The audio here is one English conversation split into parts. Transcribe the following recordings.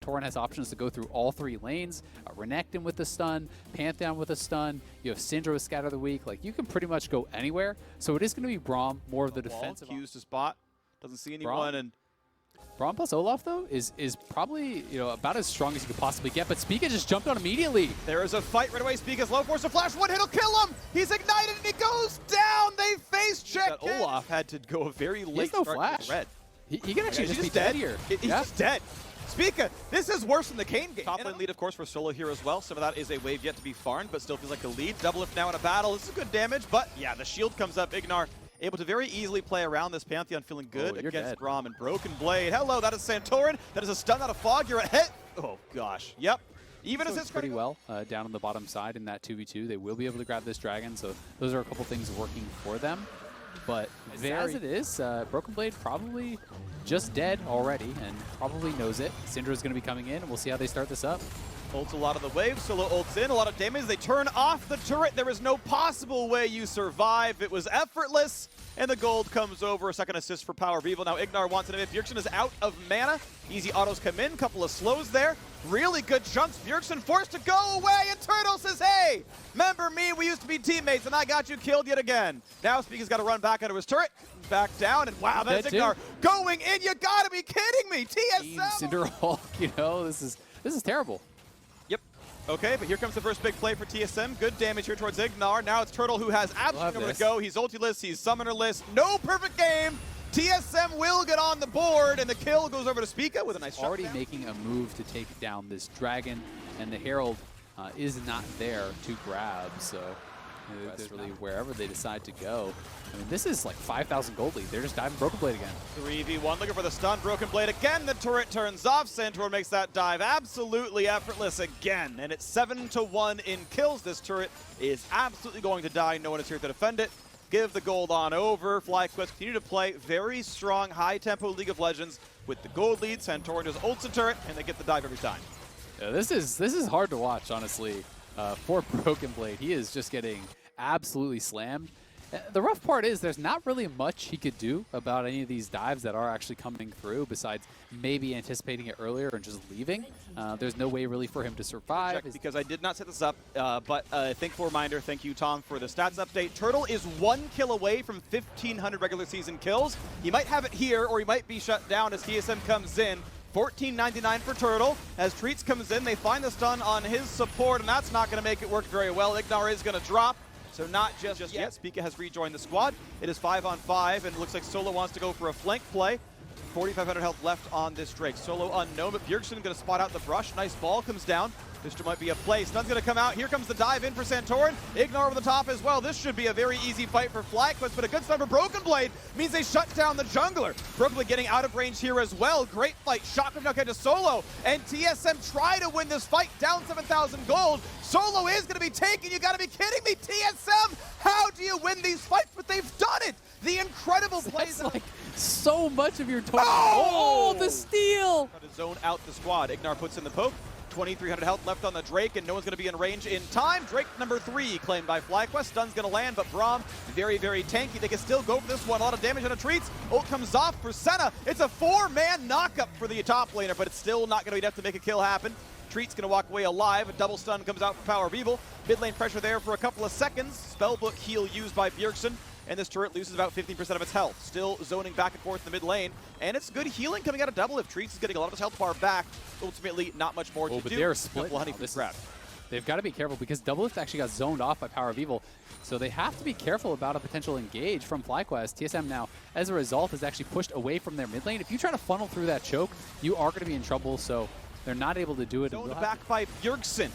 Torin has options to go through all 3 lanes. Renekton with the stun, Pantheon with a stun. You have Syndra with Scatter the Weak. Like, you can pretty much go anywhere. So it is going to be Braum, more of the defensive. Q's to spot. Doesn't see anyone. And Braum plus Olaf, though, is probably, you know, about as strong as you could possibly get. But Spica just jumped on immediately. There is a fight right away. Spica's low force, a flash. One hit will kill him. He's ignited and he goes down. They face check. Olaf had to go a very late no start flash. to red. He can actually just be dead here. He's just dead. Spica, this is worse than the Kayn game. Top lane lead, of course, for Solo here as well. Some of that is a wave yet to be farmed, but still feels like a lead. Double lift now in a battle. This is good damage, but yeah, the shield comes up. Ignar able to very easily play around this Pantheon, feeling good against Braum and Broken Blade. Hello, that is Santorin. That is a stun out of Fog. You're ahead. Oh, gosh. Yep. Even as it's pretty well down on the bottom side in that 2v2. They will be able to grab this dragon, so those are a couple things working for them. But as it is, Broken Blade probably just dead already and probably knows it. Syndra is going to be coming in, and we'll see how they start this up. Ults a lot of the wave. Solo ults in, a lot of damage. They turn off the turret. There is no possible way you survive. It was effortless, and the gold comes over. A second assist for Power of Evil. Now Ignar wants an evade. Bjergsen is out of mana. Easy autos come in. Couple of slows there. Really good chunks. Bjergsen forced to go away, and Turtle says, hey, remember me? We used to be teammates, and I got you killed yet again. Now Spica's got to run back out of his turret. Back down, and wow, that's Ignar going in. You got to be kidding me. TSM. Cinderhulk, you know, this is terrible. Okay, but here comes the first big play for TSM. Good damage here towards Ignar. Now it's Turtle who has absolutely nowhere to go. He's ultiless, he's summonerless. No perfect game. TSM will get on the board, and the kill goes over to Spica with a nice shot. Already making a move to take down this dragon, and the Herald is not there to grab, so that's really wherever they decide to go. I mean, this is like 5,000 gold lead. They're just diving Broken Blade again. 3v1 looking for the stun. Broken Blade again. The turret turns off. Santor makes that dive absolutely effortless again. And it's 7-1 in kills. This turret is absolutely going to die. No one is here to defend it. Give the gold on over. FlyQuest continue to play very strong, high-tempo League of Legends with the gold lead. Santorin just ults the turret, and they get the dive every time. Yeah, this is hard to watch, honestly, for Broken Blade. He is just getting absolutely slammed. The rough part is there's not really much he could do about any of these dives that are actually coming through besides maybe anticipating it earlier and just leaving. There's no way really for him to survive. Because I did not set this up, but thankful reminder, thank you, Tom, for the stats update. Turtle is 1 kill away from 1,500 regular season kills. He might have it here, or he might be shut down as TSM comes in. 14.99 for Turtle. As Treats comes in, they find the stun on his support, and that's not going to make it work very well. Ignar is going to drop. So not just yet. Spica has rejoined the squad. It is 5-on-5, and it looks like Solo wants to go for a flank play. 4,500 health left on this Drake. Solo unknown, but Bjergsen going to spot out the brush. Nice ball comes down. This might be a play. Stun's going to come out. Here comes the dive in for Santorin. Ignar over the top as well. This should be a very easy fight for FlyQuest, but a good stun for Broken Blade means they shut down the jungler. Broken Blade getting out of range here as well. Great fight. Shot from to Solo, and TSM try to win this fight. Down 7,000 gold. Solo is going to be taken. You got to be kidding me. TSM, how do you win these fights? But they've done it. The incredible plays. That's like so much of your total. Oh, the steal. Try to zone out the squad. Ignar puts in the poke. 2,300 health left on the Drake, and no one's going to be in range in time. Drake number 3 claimed by FlyQuest. Stun's going to land, but Braum very, very tanky. They can still go for this one. A lot of damage on the Treats. Ult comes off for Senna. It's a 4-man knockup for the top laner, but it's still not going to be enough to make a kill happen. Treat's going to walk away alive. A double stun comes out for Power of Evil. Mid lane pressure there for a couple of seconds. Spellbook heal used by Bjergsen. And this turret loses about 15% of its health. Still zoning back and forth in the mid lane. And it's good healing coming out of double if Treats is getting a lot of his health bar back. Ultimately, not much more to do. But they're split. They've got to be careful because Doublelift actually got zoned off by Power of Evil. So they have to be careful about a potential engage from FlyQuest. TSM now, as a result, is actually pushed away from their mid lane. If you try to funnel through that choke, you are going to be in trouble. So they're not able to do it. Zoned back by Bjergsen.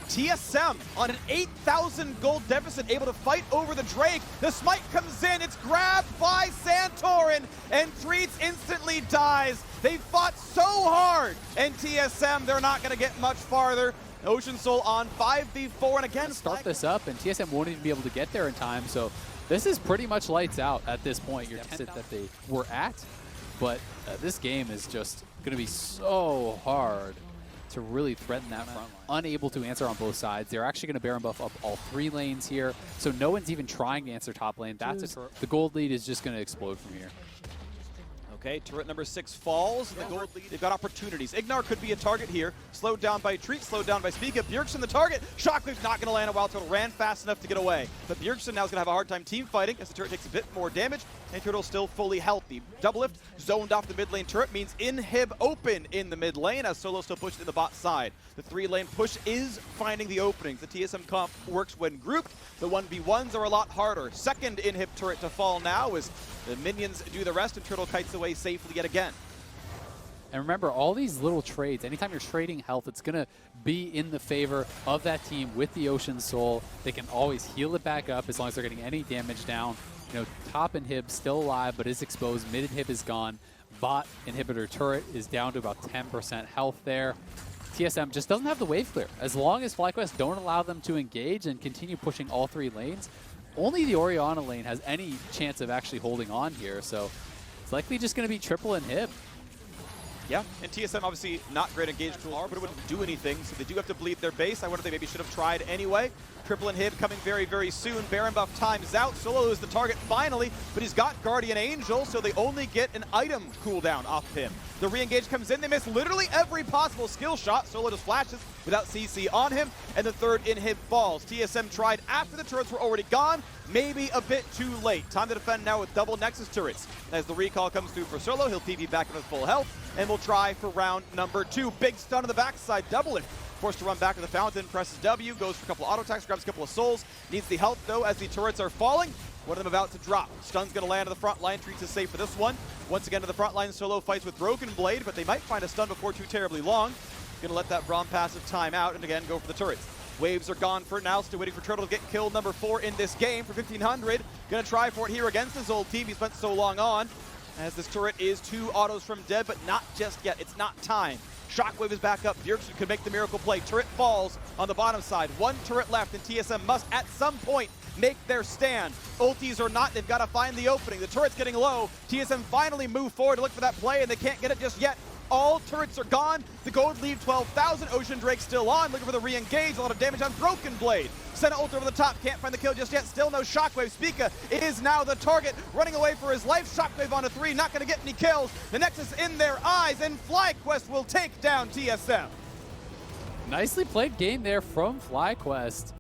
TSM on an 8,000 gold deficit, able to fight over the Drake. The smite comes in, it's grabbed by Santorin, and Treats instantly dies. They fought so hard, and TSM, they're not going to get much farther. Ocean Soul on 5v4, and again, start this up, and TSM won't even be able to get there in time, so this is pretty much lights out at this point. Your deficit that they were at, but this game is just going to be so hard to really threaten that front line. Unable to answer on both sides. They're actually going to Baron buff up all 3 lanes here, so no one's even trying to answer top lane. That's the gold lead is just going to explode from here. Okay, turret number 6 falls. The gold lead. They've got opportunities. Ignar could be a target here. Slowed down by Treat, slowed down by Spica. Bjergsen the target. Shockwave's not going to land a wild turtle. Ran fast enough to get away. But Bjergsen now is going to have a hard time team fighting as the turret takes a bit more damage. And Turtle's still fully healthy. Double lift zoned off the mid lane turret means inhib open in the mid lane as Solo still pushed in the bot side. The 3-lane push is finding the openings. The TSM comp works when grouped. The 1v1s are a lot harder. Second inhib turret to fall now as the minions do the rest and Turtle kites away safely yet again. And remember, all these little trades, anytime you're trading health, it's going to be in the favor of that team with the Ocean Soul. They can always heal it back up as long as they're getting any damage down. You know, top inhib still alive, but is exposed. Mid inhib is gone. Bot inhibitor turret is down to about 10% health there. TSM just doesn't have the wave clear. As long as FlyQuest don't allow them to engage and continue pushing all 3 lanes, only the Orianna lane has any chance of actually holding on here. So it's likely just going to be triple inhib. Yeah, and TSM obviously not great engaged tool, but it wouldn't do anything, so they do have to bleed their base. I wonder if they maybe should have tried anyway. Triple inhib coming very, very soon. Baron buff times out. Solo is the target finally, but he's got Guardian Angel, so they only get an item cooldown off of him. The re-engage comes in. They miss literally every possible skill shot. Solo just flashes without CC on him, and the third inhib falls. TSM tried after the turrets were already gone. Maybe a bit too late. Time to defend now with double Nexus turrets. As the recall comes through for Solo, he'll PV back in with full health, and we'll try for round number 2. Big stun on the backside, double it. Forced to run back to the fountain, presses W, goes for a couple of auto attacks, grabs a couple of souls. Needs the help though as the turrets are falling. One of them about to drop. Stun's gonna land on the front line, Treats is safe for this one. Once again to the front line, Solo fights with Broken Blade, but they might find a stun before too terribly long. Gonna let that Braum passive time out and again go for the turrets. Waves are gone for now, still waiting for Turtle to get killed number 4 in this game for 1500. Gonna try for it here against his old team he spent so long on. As this turret is 2 autos from dead, but not just yet, it's not time. Shockwave is back up, Bjergsen could make the miracle play. Turret falls on the bottom side. 1 turret left and TSM must at some point make their stand. Ultis or not, they've got to find the opening. The turret's getting low. TSM finally move forward to look for that play and they can't get it just yet. All turrets are gone. The gold lead 12,000. Ocean Drake still on, looking for the re-engage. A lot of damage on Broken Blade. Senna ult over the top, can't find the kill just yet. Still no Shockwave. Spica is now the target, running away for his life. Shockwave on a 3, not gonna get any kills. The Nexus in their eyes, and FlyQuest will take down TSM. Nicely played game there from FlyQuest.